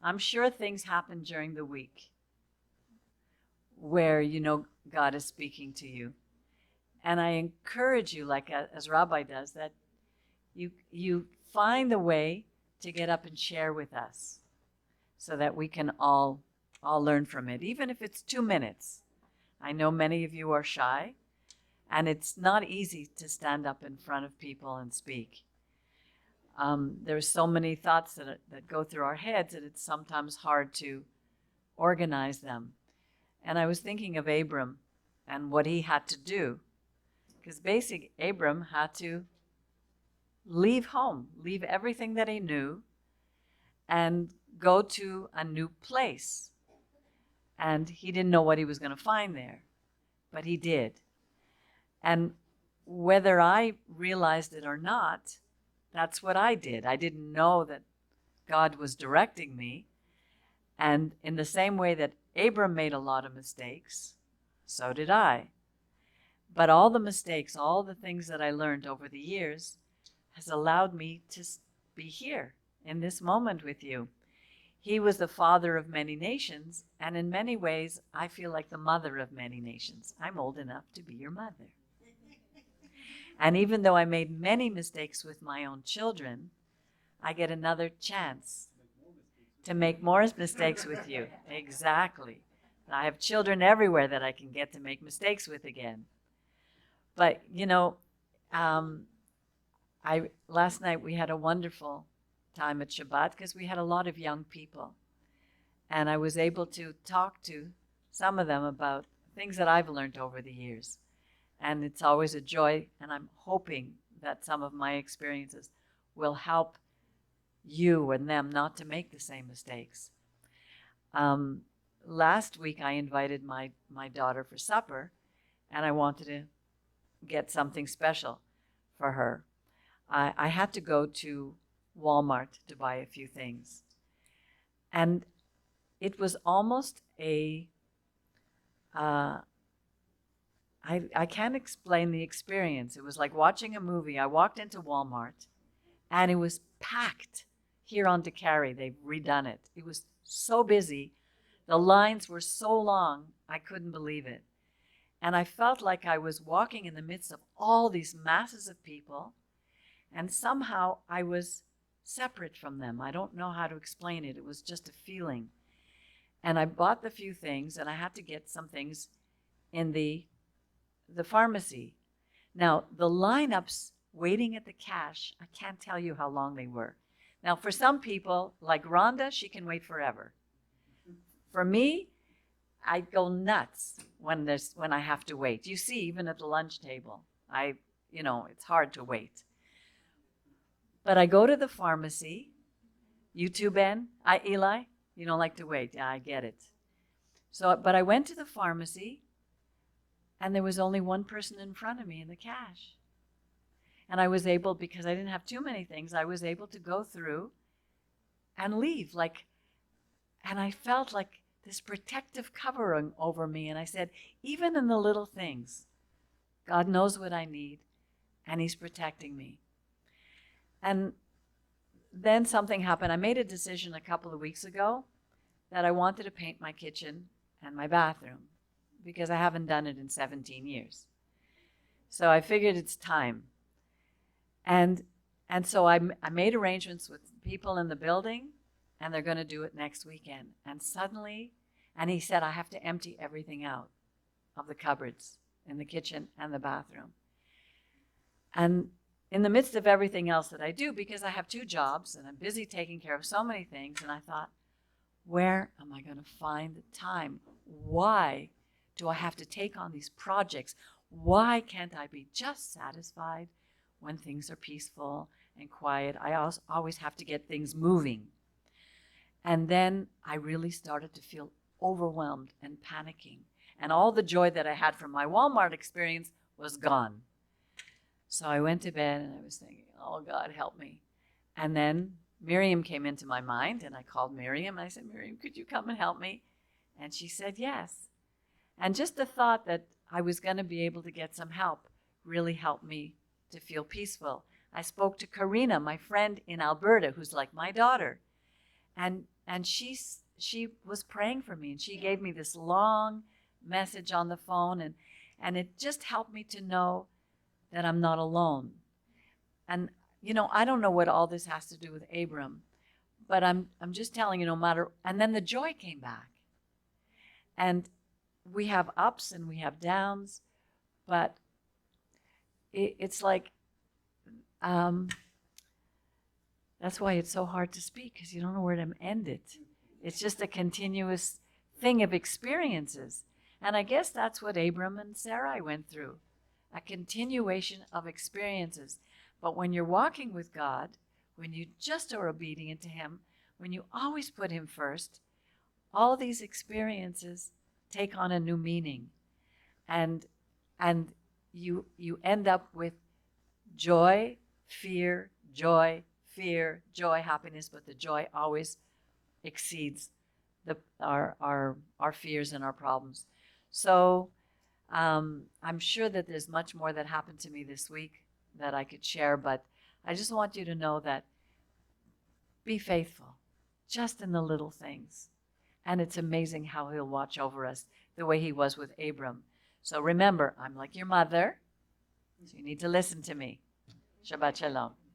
I'm sure things happen during the week where God is speaking to you. And I encourage you, like as Rabbi does, that you find the way to get up and share with us so that we can all learn from it, even if it's 2 minutes. I know many of you are shy, and it's not easy to stand up in front of people and speak. There's so many thoughts that go through our heads that it's sometimes hard to organize them. And I was thinking of Abram and what he had to do, because basically Abram had to leave home, leave everything that he knew, and go to a new place. And he didn't know what he was going to find there, but he did. And whether I realized it or not, that's what I did. I didn't know that God was directing me. And in the same way that Abram made a lot of mistakes, so did I. But all the mistakes, all the things that I learned over the years has allowed me to be here in this moment with you. He was the father of many nations, and in many ways, I feel like the mother of many nations. I'm old enough to be your mother. And even though I made many mistakes with my own children, I get another chance to make more mistakes with you. Exactly. I have children everywhere that I can get to make mistakes with again. But, last night we had a wonderful time at Shabbat because we had a lot of young people. And I was able to talk to some of them about things that I've learned over the years. And it's always a joy, and I'm hoping that some of my experiences will help you and them not to make the same mistakes. Last week I invited my daughter for supper, and I wanted to get something special for her. I had to go to Walmart to buy a few things. And it was almost I can't explain the experience. It was like watching a movie. I walked into Walmart, and it was packed here on DeCarry. They've redone it. It was so busy. The lines were so long, I couldn't believe it. And I felt like I was walking in the midst of all these masses of people, and somehow I was separate from them. I don't know how to explain it. It was just a feeling. And I bought the few things, and I had to get some things in the pharmacy. Now, the lineups waiting at the cash, I can't tell you how long they were. Now, for some people, like Rhonda, she can wait forever. For me, I go nuts when I have to wait. You see, even at the lunch table, it's hard to wait. But I go to the pharmacy. You too, Ben? Eli? You don't like to wait. Yeah, I get it. But I went to the pharmacy, and there was only one person in front of me in the cash. And I was able, because I didn't have too many things, I was able to go through and leave. And I felt like this protective covering over me. And I said, even in the little things, God knows what I need, and He's protecting me. And then something happened. I made a decision a couple of weeks ago that I wanted to paint my kitchen and my bathroom because I haven't done it in 17 years. So I figured it's time. And so I made arrangements with people in the building, and they're going to do it next weekend. And suddenly, and he said I have to empty everything out of the cupboards in the kitchen and the bathroom. And in the midst of everything else that I do, because I have 2 jobs and I'm busy taking care of so many things, and I thought, where am I going to find the time? Why do I have to take on these projects? Why can't I be just satisfied when things are peaceful and quiet? I always have to get things moving. And then I really started to feel overwhelmed and panicking. And all the joy that I had from my Walmart experience was gone. So I went to bed and I was thinking, oh, God, help me. And then Miriam came into my mind, and I called Miriam. I said, Miriam, could you come and help me? And she said, yes. And just the thought that I was going to be able to get some help really helped me to feel peaceful. I spoke to Karina, my friend in Alberta, who's like my daughter. And And she was praying for me, and she gave me this long message on the phone, and it just helped me to know that I'm not alone. And I don't know what all this has to do with Abram, but I'm just telling you, no matter. And then the joy came back. And we have ups and we have downs, but it's like that's why it's so hard to speak, because you don't know where to end it. It's just a continuous thing of experiences. And I guess that's what Abram and Sarai went through, a continuation of experiences. But when you're walking with God, when you just are obedient to him, when you always put him first, all these experiences take on a new meaning. And you end up with joy, fear, happiness, but the joy always exceeds our fears and our problems. So I'm sure that there's much more that happened to me this week that I could share, but I just want you to know that be faithful, just in the little things. And it's amazing how he'll watch over us the way he was with Abram. So remember, I'm like your mother, so you need to listen to me. Shabbat Shalom.